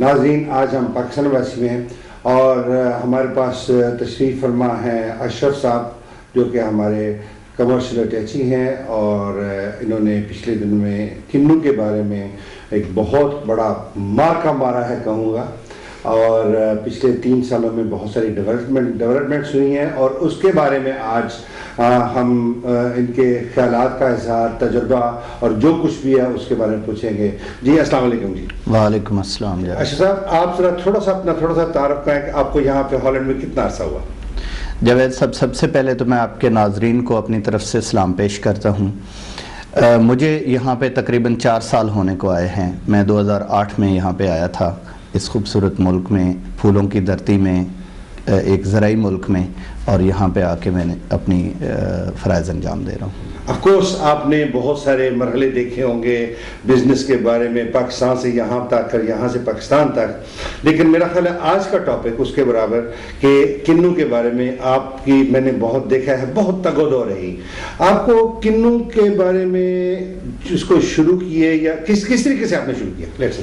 ناظرین، آج ہم پاکستان واسی میں ہیں اور ہمارے پاس تشریف فرما ہیں اشرف صاحب، جو کہ ہمارے کمرشل اٹیچی ہیں، اور انہوں نے پچھلے دن میں کنو کے بارے میں ایک بہت بڑا مارکا مارا ہے کہوں گا، اور پچھلے 3 سالوں میں بہت ساری ڈیولپمنٹس ہوئی ہیں، اور اس کے بارے میں آج ہم ان کے خیالات کا اظہار، تجربہ اور جو کچھ بھی ہے اس کے بارے میں پوچھیں گے۔ جی السلام علیکم۔ جی وعلیکم السلام۔ اشرف صاحب، آپ ذرا تھوڑا سا تعارف کریں کہ آپ کو یہاں پہ ہالینڈ میں کتنا عرصہ ہوا؟ جاوید صاحب، سب سے پہلے تو میں آپ کے ناظرین کو اپنی طرف سے سلام پیش کرتا ہوں۔ مجھے یہاں پہ تقریباً 4 سال ہونے کو آئے ہیں۔ میں 2008 میں یہاں پہ آیا تھا، اس خوبصورت ملک میں، پھولوں کی دھرتی میں، ایک زرعی ملک میں، اور یہاں پہ آ کے میں نے اپنی فرائض انجام دے رہا ہوں۔ آف کورس آپ نے بہت سارے مرحلے دیکھے ہوں گے بزنس کے بارے میں، پاکستان سے یہاں تک اور یہاں سے پاکستان تک، لیکن میرا خیال ہے آج کا ٹاپک اس کے برابر کہ کنو کے بارے میں آپ کی میں نے بہت دیکھا ہے، بہت تگود ہو رہی۔ آپ کو کنو کے بارے میں اس کو شروع کیے یا کس طریقے سے آپ نے شروع کیا؟ لیٹس سے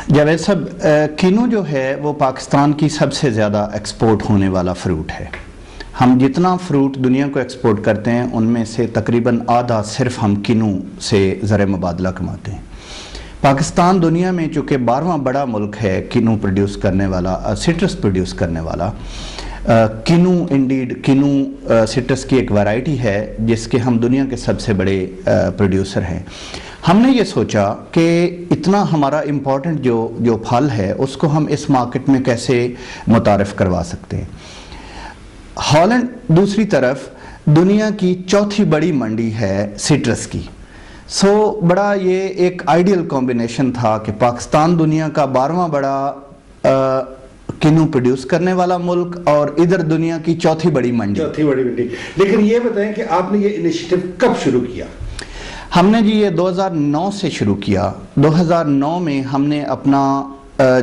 جاوید صاحب، کنو جو ہے وہ پاکستان کی سب سے زیادہ ایکسپورٹ ہونے والا فروٹ ہے۔ ہم جتنا فروٹ دنیا کو ایکسپورٹ کرتے ہیں ان میں سے تقریباً آدھا صرف ہم کنو سے زر مبادلہ کماتے ہیں۔ پاکستان دنیا میں چونکہ 12واں بڑا ملک ہے کنو پروڈیوس کرنے والا، سٹرس پروڈیوس کرنے والا۔ کنو کنو سٹرس کی ایک ویرائٹی ہے جس کے ہم دنیا کے سب سے بڑے پروڈیوسر ہیں۔ ہم نے یہ سوچا کہ اتنا ہمارا امپورٹنٹ جو پھل ہے اس کو ہم اس مارکیٹ میں کیسے متعارف کروا سکتے ہیں۔ ہالینڈ دوسری طرف دنیا کی 4تھی بڑی منڈی ہے سٹرس کی، بڑا یہ ایک آئیڈیل کمبینیشن تھا کہ پاکستان دنیا کا 12واں بڑا کنو پروڈیوس کرنے والا ملک اور ادھر دنیا کی 4تھی بڑی منڈی۔ لیکن یہ بتائیں کہ آپ نے یہ انیشیٹو کب شروع کیا؟ ہم نے جی یہ 2009 سے شروع کیا۔ 2009 میں ہم نے اپنا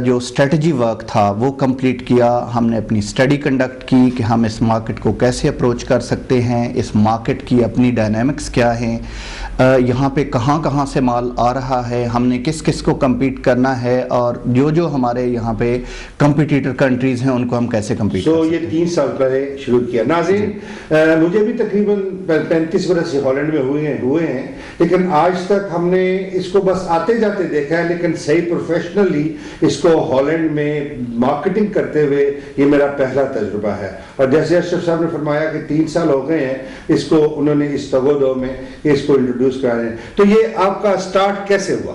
جو اسٹریٹجی ورک تھا وہ کمپلیٹ کیا۔ ہم نے اپنی اسٹڈی کنڈکٹ کی کہ ہم اس مارکیٹ کو کیسے اپروچ کر سکتے ہیں، اس مارکیٹ کی اپنی ڈائنامکس کیا ہیں، یہاں پہ کہاں سے مال آ رہا ہے، ہم نے کس کو کمپیٹ کرنا ہے، اور جو ہمارے یہاں پہ کمپیٹیٹر کنٹریز ہیں ان کو ہم کیسے کمپیٹ کر سکتے ہیں۔ یہ 3 سال پہلے شروع کیا۔ ناظرین، مجھے بھی تقریباً 35 برس ہالینڈ میں ہوئے ہیں، لیکن آج تک ہم نے اس کو بس آتے جاتے دیکھا ہے، لیکن صحیح پروفیشنلی اس کو ہالینڈ میں مارکیٹنگ کرتے ہوئے یہ میرا پہلا تجربہ ہے۔ اور جیسے اشرف صاحب نے فرمایا کہ 3 سال ہو گئے ہیں اس کو، انہوں نے اس تگودو میں اس کو انٹروڈیوس کر رہے ہیں، تو یہ آپ کا سٹارٹ کیسے ہوا؟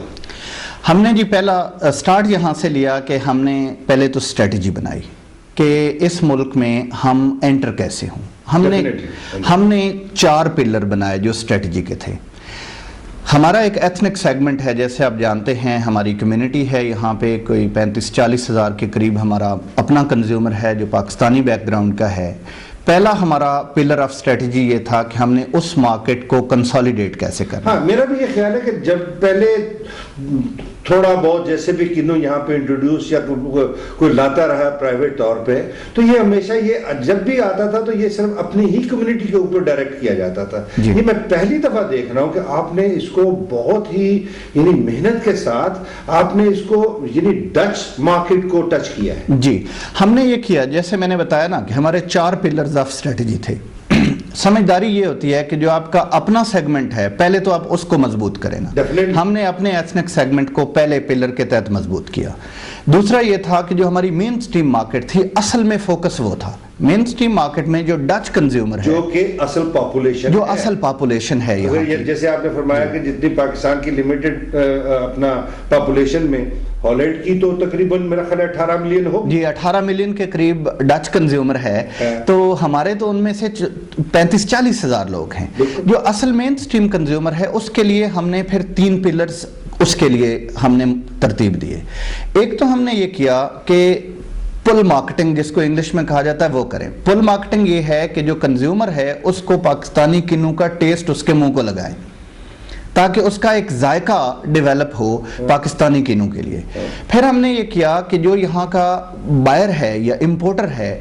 ہم نے جی پہلا سٹارٹ یہاں سے لیا کہ ہم نے پہلے تو اسٹریٹجی بنائی کہ اس ملک میں ہم انٹر کیسے ہوں۔ ہم نے 4 پلر بنائے جو اسٹریٹجی کے تھے۔ ہمارا ایک ایتھنک سیگمنٹ ہے، جیسے آپ جانتے ہیں ہماری کمیونٹی ہے یہاں پہ کوئی 35-40 ہزار کے قریب ہمارا اپنا کنزیومر ہے جو پاکستانی بیک گراؤنڈ کا ہے۔ پہلا ہمارا پلر آف اسٹریٹجی یہ تھا کہ ہم نے اس مارکیٹ کو کنسالیڈیٹ کیسے کرنا۔ ہاں، میرا بھی یہ خیال ہے کہ جب پہلے تھوڑا بہت جیسے بھی کنو یہاں پہ انٹروڈیوس یا کوئی لاتا رہا پرائیویٹ طور پہ، تو یہ ہمیشہ یہ جب بھی آتا تھا تو یہ صرف اپنی ہی کمیونٹی کے اوپر ڈائریکٹ کیا جاتا تھا۔ یہ میں پہلی دفعہ دیکھ رہا ہوں کہ آپ نے اس کو بہت ہی محنت کے ساتھ آپ نے اس کو ڈچ مارکیٹ کو ٹچ کیا ہے۔ جی، ہم نے یہ کیا جیسے میں نے بتایا نا کہ ہمارے 4 پلرز آف اسٹریٹجی تھے۔ سمجھداری یہ ہوتی ہے کہ جو آپ کا اپنا سیگمنٹ ہے پہلے تو آپ اس کو مضبوط کریں نا۔ ہم نے اپنے ایتھنک سیگمنٹ کو پہلے پلر کے تحت مضبوط کیا۔ دوسرا یہ تھا کہ جو ہماری مین سٹریم مارکیٹ تھی اصل میں فوکس وہ تھا مین سٹریم مارکیٹ میں جو ڈچ کنزیومر ہے، جو کہ اصل پاپولیشن ہے یہاں کی۔ جیسے آپ نے فرمایا کہ جتنی پاکستان کی لمیٹڈ اپنا پاپولیشن میں ہالینڈ کی تو تقریباً میرا خیال ہے 18 ملین ہو جی 18 ملین کے قریب ڈچ کنزیومر ہے، تو ہمارے تو ان میں سے 35-40 ہزار لوگ ہیں جو اصل مین سٹریم کنزیومر ہے۔ اس کے لیے ہم نے پھر 3 پلرز اس کے لیے ہم نے ترتیب دیے۔ ایک تو ہم نے یہ کیا کہ پل مارکیٹنگ جس کو انگلش میں کہا جاتا ہے وہ کریں۔ پل مارکیٹنگ یہ ہے کہ جو کنزیومر ہے اس کو پاکستانی کنو کا ٹیسٹ اس کے منہ کو لگائیں تاکہ اس کا ایک ذائقہ ڈیولپ ہو پاکستانی کنو کے لیے۔ پھر ہم نے یہ کیا کہ جو یہاں کا بائر ہے یا امپورٹر ہے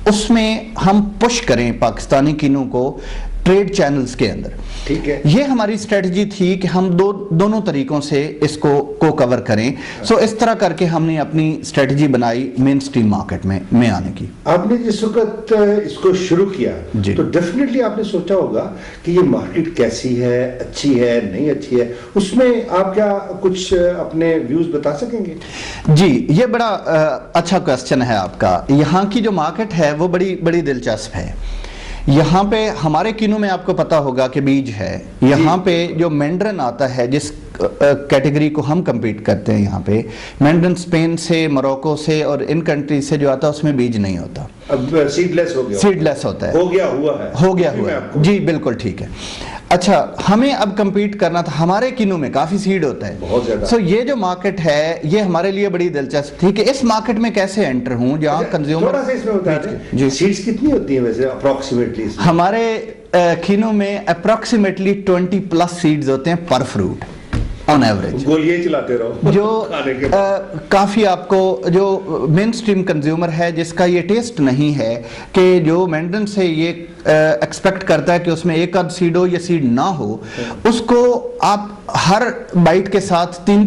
اس میں ہم پش کریں پاکستانی کنو کو ٹریڈ چینلز کے اندر۔ ٹھیک ہے. یہ ہماری اسٹریٹجی تھی کہ ہم دونوں طریقوں سے اس کو کور کریں. سو اس طرح کر کے ہم نے اپنی اسٹریٹجی بنائی مین اسٹریم مارکیٹ میں آنے کی. آپ نے جس وقت اس کو شروع کیا تو ڈیفینیٹلی آپ نے سوچا ہوگا کہ یہ مارکیٹ کیسی ہے, اچھی ہے, نہیں اچھی ہے. اس میں آپ کیا کچھ اپنے ویوز بتا سکیں گے؟ جی, یہ بڑا اچھا کوسچن ہے آپ کا. یہاں کی جو مارکیٹ ہے وہ بڑی دلچسپ ہے. یہاں پہ ہمارے کینو میں آپ کو پتا ہوگا کہ بیج ہے. یہاں پہ جو مینڈرن آتا ہے جس کیٹیگری کو ہم کمپیٹ کرتے ہیں, یہاں پہ مینڈرن اسپین سے, موروکو سے اور ان کنٹریز سے جو آتا ہے اس میں بیج نہیں ہوتا, اب سیڈ لیس ہوتا ہے. ہو گیا ہوا ہے. جی بالکل ٹھیک ہے. اچھا, ہمیں اب کمپیٹ کرنا تھا. ہمارے کینو میں کافی سیڈ ہوتا ہے بہت زیادہ. سو یہ جو مارکیٹ ہے یہ ہمارے لیے بڑی دلچسپ تھی کہ اس مارکیٹ میں کیسے انٹر ہوں جہاں کنزیومر. تھوڑا سا اس میں بتا دیں سیڈز کتنی ہوتی ہیں ویسے اپروکسیمیٹلی؟ ہمارے کینو میں اپروکسیمیٹلی 20+ سیڈز ہوتے ہیں پر فروٹ آن ایوریج. گولیاں چلاتے رہو جو کافی آپ کو جو مین اسٹریم کنزیومر ہے جس کا یہ ٹیسٹ نہیں ہے کہ جو مینڈرن سے یہ ایکسپیکٹ کرتا ہے کہ اس میں ایک آدھ سیڈ ہو یا سیڈ نہ ہو, اس کو آپ ہر بائٹ کے ساتھ 3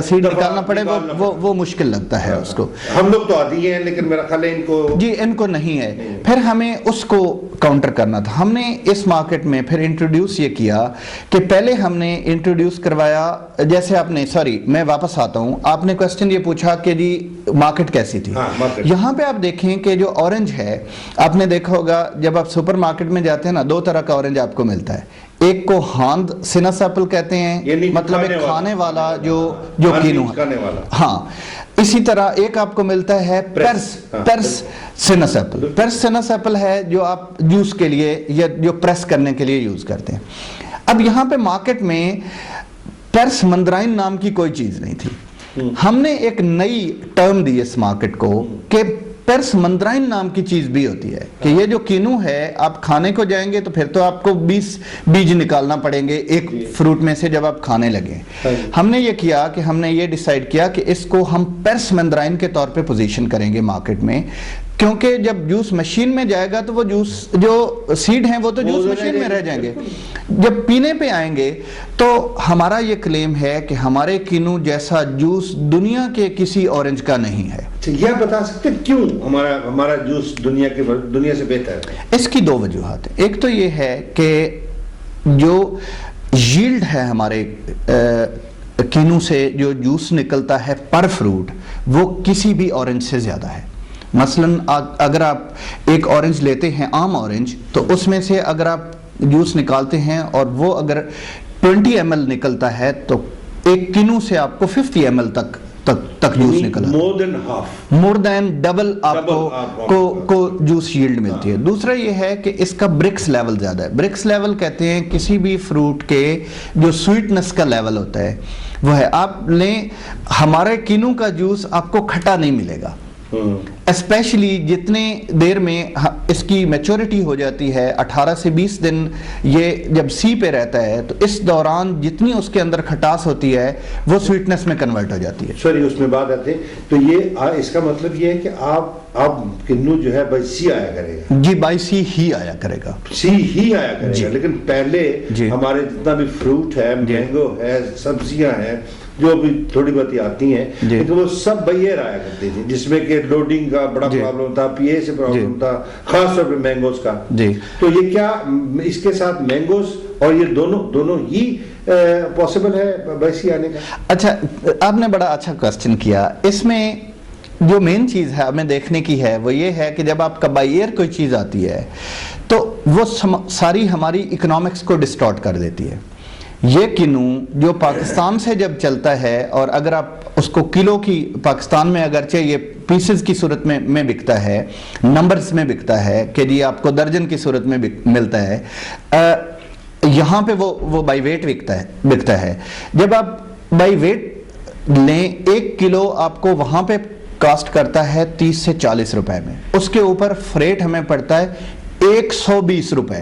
سیڈ نکالنا پڑے, وہ مشکل لگتا ہے اس کو. ہم لوگ تو عادی ہیں لیکن میرا خیال ہے ان کو نہیں ہے. پھر ہمیں اس کو کاؤنٹر کرنا تھا. ہم نے اس مارکیٹ میں پھر انٹروڈیوس یہ کیا کہ پہلے ہم نے انٹروڈیوس کروایا, جیسے آپ نے میں واپس آتا ہوں, آپ نے کوسچن یہ پوچھا کہ جی مارکیٹ کیسی تھی. یہاں پہ آپ دیکھیں کہ جو اورنج ہے, آپ نے دیکھا ہوگا جب آپ سپر مارکیٹ میں جاتے ہیں نا, 2 طرح کا اورنج آپ کو ملتا ہے. ایک کو ہاند سینس ایپل کہتے ہیں, مطلب ایک کھانے والا جو کینو ہے. ہاں, اسی طرح ایک آپ کو ملتا ہے پرس سینس ایپل. پرس سینس ایپل ہے جو آپ جوس کے لیے یا جو پریس کرنے کے لیے یوز کرتے ہیں. اب یہاں پہ مارکیٹ میں پرس مندرائن نام کی کوئی چیز نہیں تھی. ہم نے ایک نئی ٹرم دی اس مارکیٹ کو کہ پرس مندرائن نام کی چیز بھی ہوتی ہے, کہ یہ جو کینو ہے آپ کھانے کو جائیں گے تو پھر تو آپ کو 20 بیج نکالنا پڑیں گے ایک فروٹ میں سے جب آپ کھانے لگیں. ہم نے یہ کیا کہ ہم نے یہ ڈیسائیڈ کیا کہ اس کو ہم پرس مندرائن کے طور پہ پوزیشن کریں گے مارکیٹ میں, کیونکہ جب جوس مشین میں جائے گا تو وہ جوس جو سیڈ ہیں وہ تو جوس مشین میں رہ جائیں گے. جب پینے پہ آئیں گے تو ہمارا یہ کلیم ہے کہ ہمارے کینو جیسا جوس دنیا کے کسی اورنج کا نہیں ہے. یہ بتا سکتے کیوں ہمارا جوس دنیا سے بہتر ہے؟ اس کی 2 وجوہات ہیں. ایک تو یہ ہے کہ جو ییلڈ ہے ہمارے کینو سے جو جوس نکلتا ہے پر فروٹ, وہ کسی بھی اورنج سے زیادہ ہے. مثلاً اگر آپ ایک اورنج لیتے ہیں, عام اورنج, تو اس میں سے اگر آپ جوس نکالتے ہیں اور وہ اگر 20 ml نکلتا ہے تو ایک کینو سے آپ کو 50 ml تک جوس نکلا, مور دین ڈبل آپ کو جوس ییلڈ ملتی ہے. دوسرا یہ ہے کہ اس کا برکس لیول زیادہ ہے. برکس لیول کہتے ہیں کسی بھی فروٹ کے جو سویٹنس کا لیول ہوتا ہے وہ ہے. آپ لیں ہمارے کینو کا جوس آپ کو کھٹا نہیں ملے گا, اسپیشلی جتنے دیر میں اس کی میچورٹی ہو جاتی ہے, 18 سے 20 دن یہ جب سی پہ رہتا ہے, تو اس دوران جتنی اس کے اندر کھٹاس ہوتی ہے وہ سویٹنس میں کنورٹ ہو جاتی ہے. سوری, اس میں بات آتے ہیں تو یہ اس کا مطلب یہ ہے کہ آپ کنو جو ہے بائی سی آیا کرے گا. جی, بائی سی ہی آیا کرے گا. سی ہی آیا کرے گا. لیکن پہلے ہمارے جتنا بھی فروٹ ہے, مینگو ہے, سبزیاں ہیں جو بھی تھوڑی بہت آتی ہیں, لیکن وہ سب بیر آیا کرتی تھی, جس میں کہ لوڈنگ کا بڑا پرابلم تھا, پی اے سے پرابلم تھا, خاص طور پہ مینگوز کا. تو یہ کیا اس کے ساتھ مینگوز اور یہ دونوں ہی پاسبل ہے بیسی آنے کا؟ اچھا, آپ نے بڑا اچھا کوسچن کیا. اس میں جو مین چیز ہے ہمیں دیکھنے کی ہے وہ یہ ہے کہ جب آپ کا بائی ایئر کوئی چیز آتی ہے تو وہ ساری ہماری اکنامکس کو ڈسٹارٹ کر دیتی ہے. یہ کینو جو پاکستان سے جب چلتا ہے, اور اگر آپ اس کو کلو کی, پاکستان میں اگرچہ یہ پیسز کی صورت میں بکتا ہے, نمبرز میں بکتا ہے کہ جی آپ کو درجن کی صورت میں ملتا ہے, یہاں پہ وہ بائی ویٹ بکتا ہے. جب آپ بائی ویٹ لیں, 1 کلو آپ کو وہاں پہ کاسٹ کرتا ہے 30 سے 40 روپے میں, اس کے اوپر فریٹ ہمیں پڑتا ہے 120 روپے.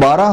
12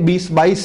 20-22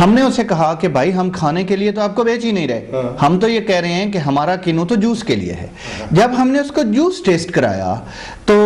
ہم نے اسے کہا کہ بھائی ہم کھانے کے لیے تو آپ کو بیچ ہی نہیں رہے, ہم تو یہ کہہ رہے ہیں کہ ہمارا کنو تو جوس کے لیے ہے. جب ہم نے اس کو جوس ٹیسٹ کرایا تو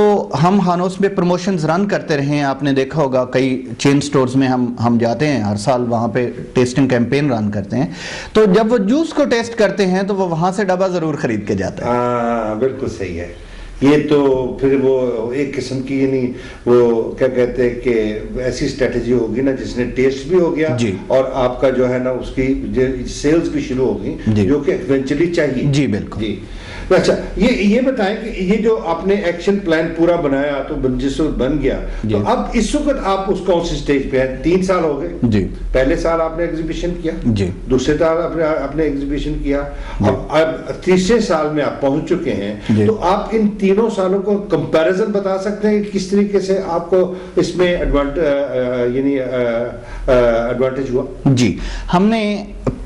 ہم ہانوس میں پروموشنز رن کرتے رہے ہیں, آپ نے دیکھا ہوگا کئی چین سٹورز میں ہم جاتے ہیں ہر سال, وہاں پہ ٹیسٹنگ کیمپین رن کرتے ہیں, تو جب وہ جوس کو ٹیسٹ کرتے ہیں تو وہ وہاں سے ڈبہ ضرور خرید کے جاتا ہے. ہاں بالکل صحیح ہے. یہ تو پھر وہ ایک قسم کی یعنی وہ کیا کہتے ہیں کہ ایسی اسٹریٹجی ہوگی نا جس نے ٹیسٹ بھی ہو گیا اور آپ کا جو ہے نا اس کی سیلز بھی شروع ہوگی, جو کہ ایونچولی چاہیے. جی بالکل. جی اچھا, یہ بتائیں کہ یہ جو آپ نے ایکشن پلان پورا بنایا تو جس وقت بن گیا, تو اب اس وقت آپ اس کون سی سٹیج پہ ہیں؟ 3 سال ہو گئے. جی. پہلے سال آپ نے ایگزیبیشن کیا, جی. دوسرے سال آپ نے ایگزیبیشن کیا, اب تیسرے سال میں آپ پہنچ چکے ہیں. تو آپ ان تینوں سالوں کو کمپیریزن بتا سکتے ہیں کہ کس طریقے سے آپ کو اس میں ایڈوانٹیج ہوا؟ جی, ہم نے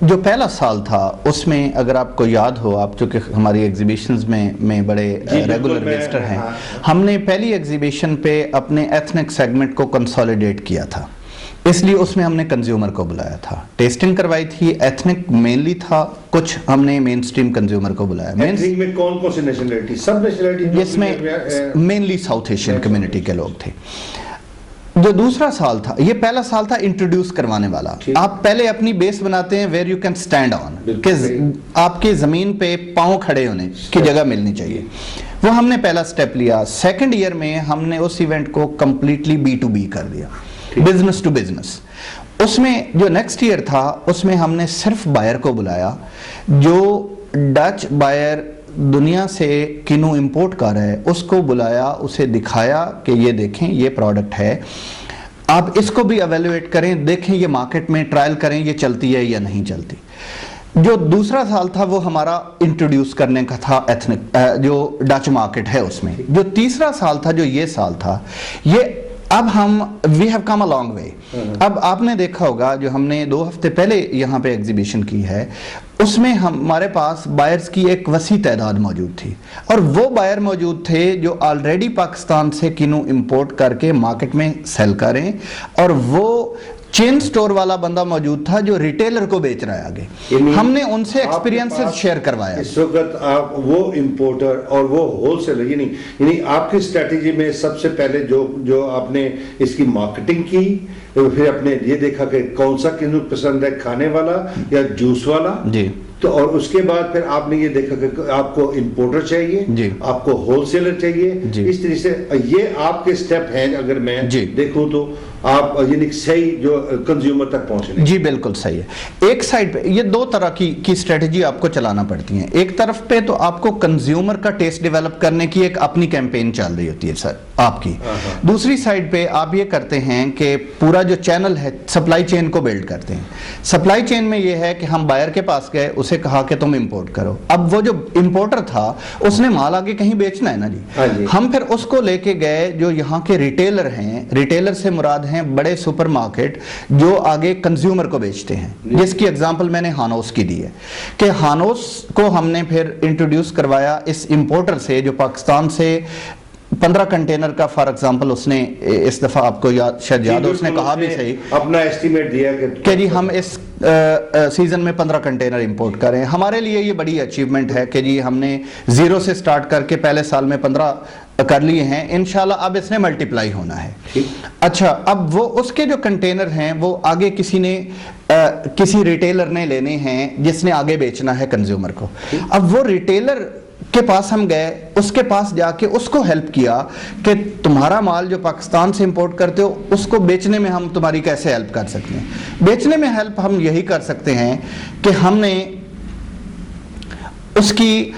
جو پہلا سال تھا اس میں اگر آپ کو یاد ہو, آپ چونکہ ہماری ایگزیبیشنز میں بڑے ریگولر وزٹر ہیں, ہم نے پہلی ایگزیبیشن پہ اپنے ایتھنک سیگمنٹ کو کنسولیڈیٹ کیا تھا, اس لیے اس میں ہم نے کنزیومر کو بلایا تھا. ٹیسٹنگ کروائی تھی, ایتھنک مینلی تھا, کچھ ہم نے مین سٹریم کنزیومر کو بلایا. ایتھنک میں کون کون سی نیشنلٹی؟ سب نیشنلٹی جس میں مینلی ساؤتھ ایشین کمیونٹی کے لوگ تھے. جو دوسرا سال تھا, یہ پہلا سال تھا انٹروڈیوس کروانے والا. آپ پہلے اپنی بیس بناتے ہیں ویئر یو کین سٹینڈ آن, کہ آپ کی زمین پہ پاؤں کھڑے ہونے کی جگہ ملنی چاہیے. وہ ہم نے پہلا سٹیپ لیا. سیکنڈ ایئر میں ہم نے اس ایونٹ کو کمپلیٹلی B2B کر دیا, بزنس ٹو بزنس. اس میں جو نیکسٹ ایئر تھا اس میں ہم نے صرف بائر کو بلایا, جو ڈچ بائر دنیا سے کنو امپورٹ کر رہا ہے اس کو بلایا, اسے دکھایا کہ یہ دیکھیں یہ پروڈکٹ ہے, آپ اس کو بھی ایویلویٹ کریں, دیکھیں یہ مارکیٹ میں ٹرائل کریں یہ چلتی ہے یا نہیں چلتی. جو دوسرا سال تھا وہ ہمارا انٹروڈیوس کرنے کا تھا ایتھنک جو ڈچ مارکیٹ ہے اس میں. جو تیسرا سال تھا, جو یہ سال تھا, یہ اب ہم we have come a long way. اب آپ نے دیکھا ہوگا جو ہم نے 2 ہفتے پہلے یہاں پہ ایگزیبیشن کی ہے, اس میں ہمارے پاس بائرز کی ایک وسیع تعداد موجود تھی, اور وہ بائر موجود تھے جو آلریڈی پاکستان سے کنو امپورٹ کر کے مارکیٹ میں سیل کریں, اور وہ چین سٹور والا بندہ موجود تھا جو ریٹیلر کو بیچ رہا ہے آگے. ہم نے ان سے ایکسپیرینسز شیئر کروایا. اس وقت آپ وہ امپورٹر اور وہ ہول سیلر, یعنی آپ کی اسٹریٹجی میں سب سے پہلے جو آپ نے اس کی مارکیٹنگ کی, پھر آپ نے یہ دیکھا کہ کون سا کنو پسند ہے, کھانے والا یا جوس والا. جی. تو اور اس کے بعد پھر آپ نے یہ دیکھا کہ آپ کو امپورٹر چاہیے, آپ کو ہول سیلر چاہیے. اس طرح سے یہ آپ کے سٹیپ ہیں اگر میں دیکھوں تو آپ یعنی صحیح جو کنزیومر تک پہنچنے. جی بالکل صحیح ہے. ایک سائڈ پہ یہ 2 طرح کی اسٹریٹجی آپ کو چلانا پڑتی ہیں. ایک طرف پہ تو آپ کو کنزیومر کا ٹیسٹ ڈیولپ کرنے کی ایک اپنی کیمپین چل رہی ہوتی ہے سر آپ کی. دوسری سائڈ پہ آپ یہ کرتے ہیں کہ پورا جو چینل ہے سپلائی چین کو بلڈ کرتے ہیں. سپلائی چین میں یہ ہے کہ ہم بائر کے پاس گئے, اسے کہا کہ تم امپورٹ کرو. اب وہ جو امپورٹر تھا اس نے مال آگے کہیں بیچنا ہے نا جی, ہم پھر اس کو لے کے گئے جو یہاں کے ریٹیلر ہیں. ریٹیلر سے مراد ہیں بڑے سپر مارکیٹ جو آگے کنزیومر کو بیچتے ہیں, جس کی ایگزامپل میں نے ہانوس کی دی ہے کہ ہانوس کو ہم نے پھر انٹروڈیوس کروایا اس امپورٹر سے جو پاکستان سے 15 کنٹینر کا فار ایگزامپل اس نے اس دفعہ آپ کو شاید یاد ہو, اس نے کہا بھی صحیح اپنا ایسٹیمیٹ دیا کہ جی ہم اس سیزن میں 15 کنٹینر امپورٹ کریں. ہمارے لیے یہ بڑی اچیومنٹ ہے کہ جی ہم نے 0 سے سٹارٹ کر کے پہلے سال میں 15 کر لیے ہیں. انشاءاللہ اب اس نے ملٹیپلائی ہونا ہے. اچھا, اب وہ اس کے جو کنٹینر ہیں وہ آگے کسی ریٹیلر نے لینے ہیں جس نے آگے بیچنا ہے کنزیومر کو. اب وہ ریٹیلر کے پاس ہم گئے, اس کے پاس جا کے اس کو ہیلپ کیا کہ تمہارا مال جو پاکستان سے امپورٹ کرتے ہو اس کو بیچنے میں ہم تمہاری کیسے ہیلپ کر سکتے ہیں. بیچنے میں ہیلپ ہم یہی کر سکتے ہیں کہ ہم نے اس کی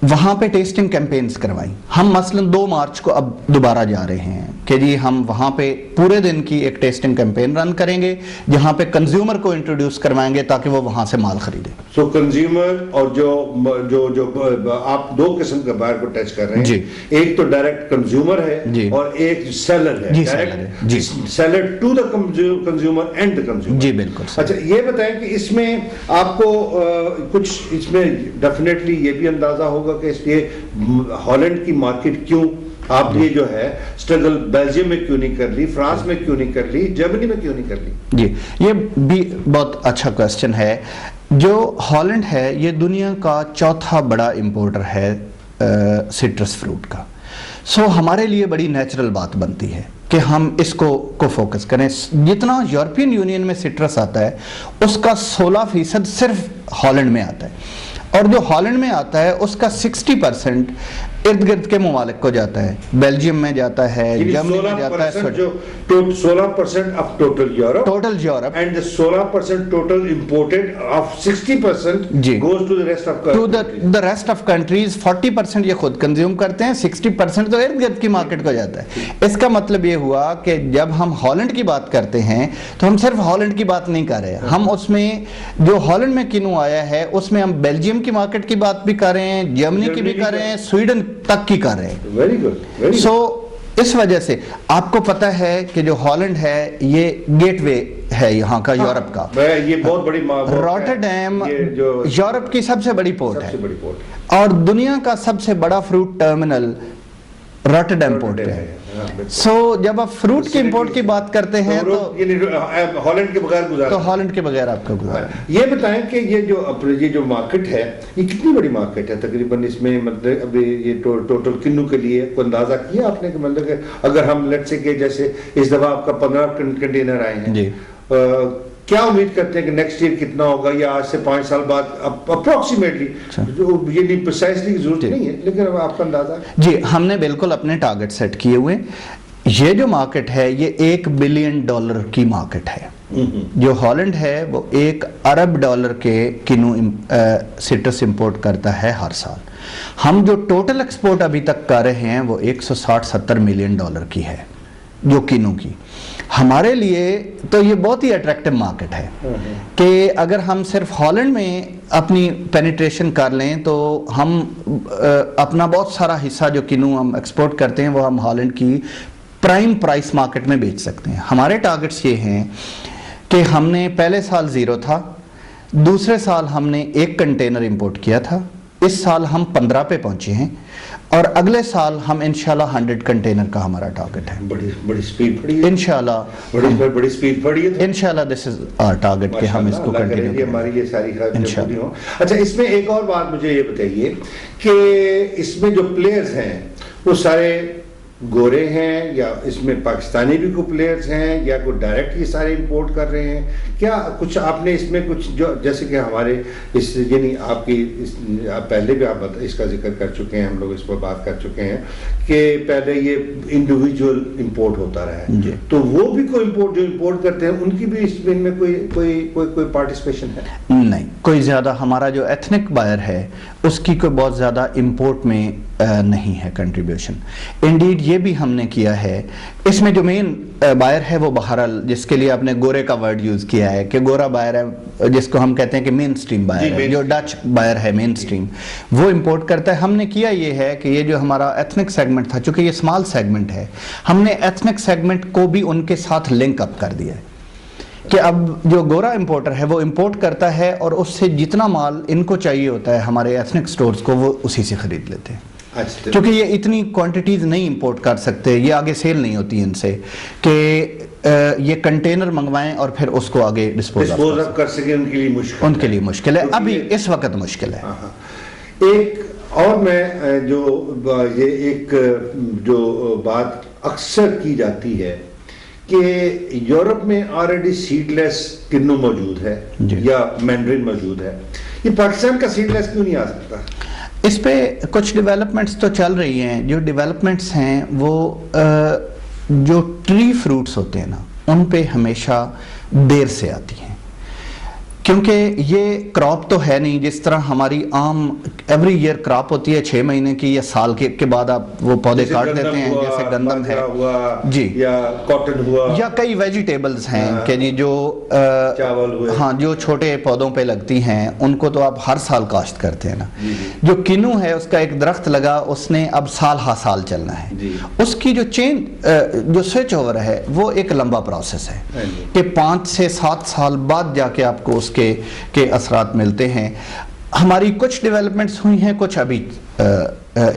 وہاں پہ ٹیسٹنگ کیمپینز کروائی. ہم مثلا 2 مارچ کو اب دوبارہ جا رہے ہیں کہ جی ہم وہاں پہ پورے دن کی ایک ٹیسٹنگ کیمپین رن کریں گے جہاں پہ کنزیومر کو انٹروڈیوس کروائیں گے تاکہ وہ وہاں سے مال خریدے. سو کنزیومر اور جو آپ 2 قسم کے بائر کو ٹچ کر رہے ہیں, ایک تو ڈائریکٹ کنزیومر ہے اور ایک سیلر ہے, seller to the consumer and the consumer. جی بالکل. اچھا, یہ بتائیں کہ اس میں آپ کو کچھ اس میں ڈیفینیٹلی یہ بھی اندازہ ہوگا کہ اس لیے ہالینڈ کی مارکیٹ کیوں آپ یہ جو ہے اسٹرگل بیلجیم میں کیوں نہیں کر لی, فرانس میں کیوں نہیں کر لی, جرمنی میں کیوں نہیں کر لی؟ جی یہ بھی بہت اچھا کوسچن ہے. جو ہالینڈ ہے یہ دنیا کا چوتھا بڑا امپورٹر ہے سٹرس فروٹ کا. سو ہمارے لیے بڑی نیچرل بات بنتی ہے کہ ہم اس کو فوکس کریں. جتنا یورپین یونین میں سٹرس آتا ہے اس کا 16% صرف ہالینڈ میں آتا ہے, اور جو ہالینڈ میں آتا ہے اس کا 60% ارد گرد کے ممالک کو جاتا ہے. بیلجیم میں جاتا ہے, جرمنی میں جاتا ہے. 16% of total Europe and the 16% total imported of 60% goes to the rest of countries. the rest of countries 40% یہ خود کنزیوم کرتے ہیں, 60% تو ارد گرد کی مارکیٹ کو جاتا ہے. اس کا مطلب یہ ہوا کہ جب ہم ہالینڈ کی بات کرتے ہیں تو ہم صرف ہالینڈ کی بات نہیں کر رہے, ہم اس میں جو ہالینڈ میں کنو آیا ہے اس میں ہم بیلجیم کی مارکیٹ کی بات بھی کر رہے ہیں, جرمنی کی بھی کر رہے ہیں, سویڈن تک کی کر رہے ہیں. Very good. سو اس وجہ سے آپ کو پتا ہے کہ جو ہالینڈ ہے یہ گیٹ وے ہے یہاں کا یورپ کا. یہ بہت بڑی روٹرڈیم یورپ کی سب سے بڑی پورٹ ہے, اور دنیا کا سب سے بڑا فروٹ ٹرمینل روٹرڈیم پورٹ پہ ہے. سو جب آپ فروٹ کی امپورٹ کی بات کرتے ہیں تو ہالینڈ کے بغیر گزارا, تو ہالینڈ کے بغیر آپ کا گزارا. یہ بتائیں کہ یہ جو مارکیٹ ہے یہ کتنی بڑی مارکیٹ ہے تقریباً؟ اس میں مطلب ابھی یہ ٹوٹل کنو کے لیے کوئی اندازہ کیا آپ نے کہ مطلب کہ اگر ہم لیٹ سے کہ جیسے اس دفعہ آپ کا 15 کنٹینر آئے ہیں, جی کیا امید کرتے ہیں کہ نیکسٹ ایئر کتنا ہوگا, یا آج سے 5 سال بعد اپروکسیمیٹلی, یہ نہیں پریسائزلی ضرورت نہیں ہے لیکن آپ کا اندازہ؟ جی ہم نے بالکل اپنے ٹارگٹ سیٹ کیے ہوئے. یہ جو مارکیٹ ہے یہ $1 بلین کی مارکیٹ ہے. جو ہالینڈ ہے وہ $1 ارب کے کنو سٹرس امپورٹ کرتا ہے ہر سال. ہم جو ٹوٹل ایکسپورٹ ابھی تک کر رہے ہیں وہ $160-70 ملین کی ہے جو کنو کی. ہمارے لیے تو یہ بہت ہی اٹریکٹیو مارکیٹ ہے کہ اگر ہم صرف ہالینڈ میں اپنی پینیٹریشن کر لیں تو ہم اپنا بہت سارا حصہ جو کنو ہم ایکسپورٹ کرتے ہیں وہ ہم ہالینڈ کی پرائم پرائس مارکیٹ میں بیچ سکتے ہیں. ہمارے ٹارگٹس یہ ہیں کہ ہم نے پہلے سال 0 تھا, دوسرے سال ہم نے 1 کنٹینر امپورٹ کیا تھا, اس سال ہم 15 پہ پہنچے ہیں, اور اگلے سال ہم انشاءاللہ 100 کنٹینر کا ہمارا ٹارگٹ ہے. بڑی سپیڈ پڑی ہے انشاءاللہ, بڑی سپیڈ پڑی ہے انشاءاللہ. دس از آور ٹارگٹ کہ ہم اس کو کنٹینیو کریں, ہماری یہ ساری خواہشیں پوری ہوں. اچھا اس میں ایک اور بات مجھے یہ بتائیے کہ اس میں جو پلیئرز ہیں وہ سارے گورے ہیں, یا اس میں پاکستانی بھی کوئی پلیئرز ہیں, یا کوئی ڈائریکٹ یہ سارے امپورٹ کر رہے ہیں؟ کیا کچھ آپ نے اس میں کچھ جو جیسے کہ ہمارے اس یعنی آپ کی پہلے بھی آپ اس کا ذکر کر چکے ہیں, ہم لوگ اس پر بات کر چکے ہیں کہ پہلے یہ انڈیویجول امپورٹ ہوتا رہا ہے, تو وہ بھی کوئی امپورٹ جو امپورٹ کرتے ہیں ان کی بھی اس میں کوئی پارٹیسپیشن ہے؟ نہیں, کوئی زیادہ. ہمارا جو ایتھنک بائر ہے اس کی کوئی بہت زیادہ امپورٹ میں نہیں ہے کنٹریبیوشن. انڈیڈ یہ بھی ہم نے کیا ہے, اس میں جو مین بائر ہے وہ بہرحال جس کے لیے آپ نے گورے کا ورڈ یوز کیا ہے کہ گورا بائر ہے جس کو ہم کہتے ہیں کہ مین سٹریم بائر ہے, جو ڈچ بائر ہے مین سٹریم, وہ امپورٹ کرتا ہے. ہم نے کیا یہ ہے کہ یہ جو ہمارا ایتھنک سیگمنٹ تھا, چونکہ یہ اسمال سیگمنٹ ہے, ہم نے ایتھنک سیگمنٹ کو بھی ان کے ساتھ لنک اپ کر دیا ہے کہ اب جو گورا امپورٹر ہے وہ امپورٹ کرتا ہے اور اس سے جتنا مال ان کو چاہیے ہوتا ہے ہمارے ایتھنک سٹورز کو وہ اسی سے خرید لیتے ہیں. کیونکہ یہ اتنی کوانٹیٹیز نہیں امپورٹ کر سکتے, یہ آگے سیل نہیں ہوتی ان سے کہ یہ کنٹینر منگوائیں اور پھر اس کو آگے ڈسپوز اپ کر سکیں. ان کے لیے مشکل ہے, ابھی اس وقت مشکل ہے. ایک اور میں جو بات اکثر کی جاتی ہے کہ یورپ میں آلریڈی سیڈ لیس کنو موجود ہے یا مینڈرن موجود ہے, یہ پاکستان کا سیڈ لیس کیوں نہیں آ سکتا؟ اس پہ کچھ ڈیولپمنٹس تو چل رہی ہیں. جو ڈیولپمنٹس ہیں وہ جو ٹری فروٹس ہوتے ہیں نا ان پہ ہمیشہ دیر سے آتی ہیں, کیونکہ یہ کراپ تو ہے نہیں جس طرح ہماری عام ایوری ایئر کراپ ہوتی ہے 6 مہینے کی یا سال کے بعد آپ وہ پودے کاٹ دیتے ہیں, جیسے گندم ہے جی, یا کاٹن ہوا, یا کئی ویجیٹیبلز ہیں کہ جی جو چاول ہوئے, ہاں جو چھوٹے پودوں پہ لگتی ہیں ان کو تو آپ ہر سال کاشت کرتے ہیں نا. جو کنو ہے اس کا ایک درخت لگا, اس نے اب سال ہا سال چلنا ہے. اس کی جو چین جو سوئچ اوور ہے وہ ایک لمبا پروسیس ہے کہ 5 سے 7 سال بعد جا کے آپ کو اس کے اثرات ملتے ہیں. ہماری کچھ ڈیولپمنٹس ہوئی ہیں, کچھ ابھی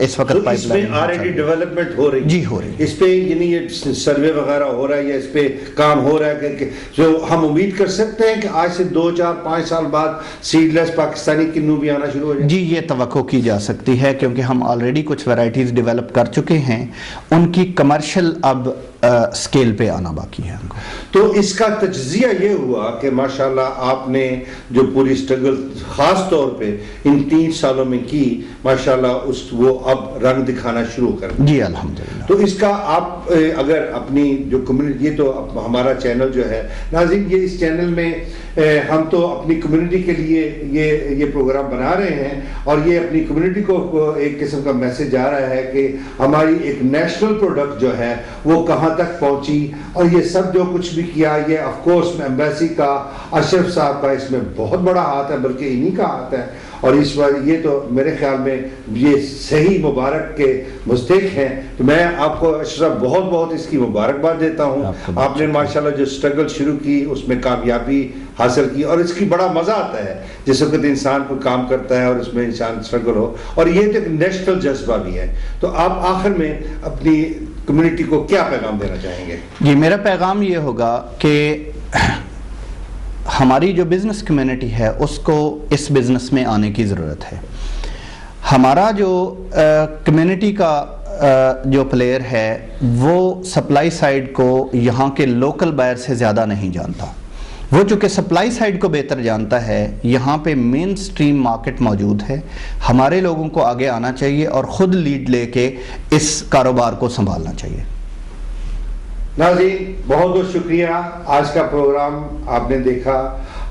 اس وقت تو اس میں آلریڈی ڈیولپمنٹ ہو رہی ہے؟ جی ہو رہی ہے. اس پہ یعنی یہ سروے وغیرہ ہو رہا ہے یا اس پہ کام ہو رہا ہے کہ جو ہم امید کر سکتے ہیں کہ آج سے 2 4 5 سال بعد سیڈ لیس پاکستانی کنو بھی آنا شروع ہو جائے؟ جی یہ توقع کی جا سکتی ہے کیونکہ ہم آلریڈی کچھ ویرائٹیز ڈیولپ کر چکے ہیں, ان کی کمرشل اب سکیل پہ آنا باقی ہے. تو اس کا تجزیہ یہ ہوا کہ ماشاءاللہ آپ نے جو پوری سٹرگل خاص طور پہ ان 3 سالوں میں کی, ماشاءاللہ وہ اب رنگ دکھانا شروع کر دیا. جی الحمدللہ. تو اس کا آپ اگر اپنی جو کمیونٹی, یہ تو ہمارا چینل جو ہے ناظرین, یہ اس چینل میں ہم تو اپنی کمیونٹی کے لیے یہ پروگرام بنا رہے ہیں اور یہ اپنی کمیونٹی کو ایک قسم کا میسج جا رہا ہے کہ ہماری ایک نیشنل پروڈکٹ جو ہے وہ کہاں تک پہنچی. اور یہ سب جو کچھ بھی کیا, یہ آف کورس ایمبیسی کا, اشرف صاحب کا اس میں بہت بڑا ہاتھ ہے, بلکہ انہی کا ہاتھ ہے. اور اس بار یہ تو میرے خیال میں یہ صحیح مبارک کے مستحق ہیں. تو میں آپ کو اشرف بہت بہت اس کی مبارکباد دیتا ہوں. آپ نے ماشاءاللہ جو سٹرگل شروع کی اس میں کامیابی حاصل کی, اور اس کی بڑا مزہ آتا ہے جس وقت انسان کو کام کرتا ہے اور اس میں انسان سٹرگل ہو, اور یہ تو ایک نیشنل جذبہ بھی ہے. تو آپ آخر میں اپنی کمیونٹی کو کیا پیغام دینا چاہیں گے؟ جی میرا پیغام یہ ہوگا کہ ہماری جو بزنس کمیونٹی ہے اس کو اس بزنس میں آنے کی ضرورت ہے. ہمارا جو کمیونٹی کا جو پلیئر ہے وہ سپلائی سائیڈ کو یہاں کے لوکل بائر سے زیادہ نہیں جانتا. وہ چونکہ سپلائی سائیڈ کو بہتر جانتا ہے, یہاں پہ مین سٹریم مارکیٹ موجود ہے. ہمارے لوگوں کو آگے آنا چاہیے اور خود لیڈ لے کے اس کاروبار کو سنبھالنا چاہیے. ناظرین بہت بہت شکریہ. آج کا پروگرام آپ نے دیکھا.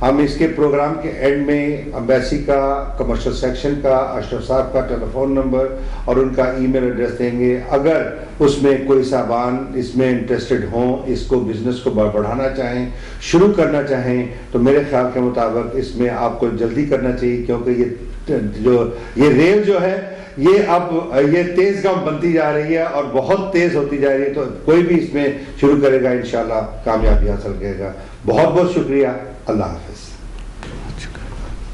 ہم اس کے پروگرام کے اینڈ میں ایمبیسی کا کمرشل سیکشن کا, اشرف صاحب کا ٹیلی فون نمبر اور ان کا ای میل ایڈریس دیں گے. اگر اس میں کوئی صاحبان اس میں انٹرسٹڈ ہوں, اس کو بزنس کو بڑھانا چاہیں, شروع کرنا چاہیں, تو میرے خیال کے مطابق اس میں آپ کو جلدی کرنا چاہیے, کیونکہ یہ ریل جو ہے یہ اب یہ تیز گام بنتی جا رہی ہے اور بہت تیز ہوتی جا رہی ہے. تو کوئی بھی اس میں شروع کرے گا انشاءاللہ کامیابی حاصل کرے گا. بہت بہت شکریہ. اللہ حافظ.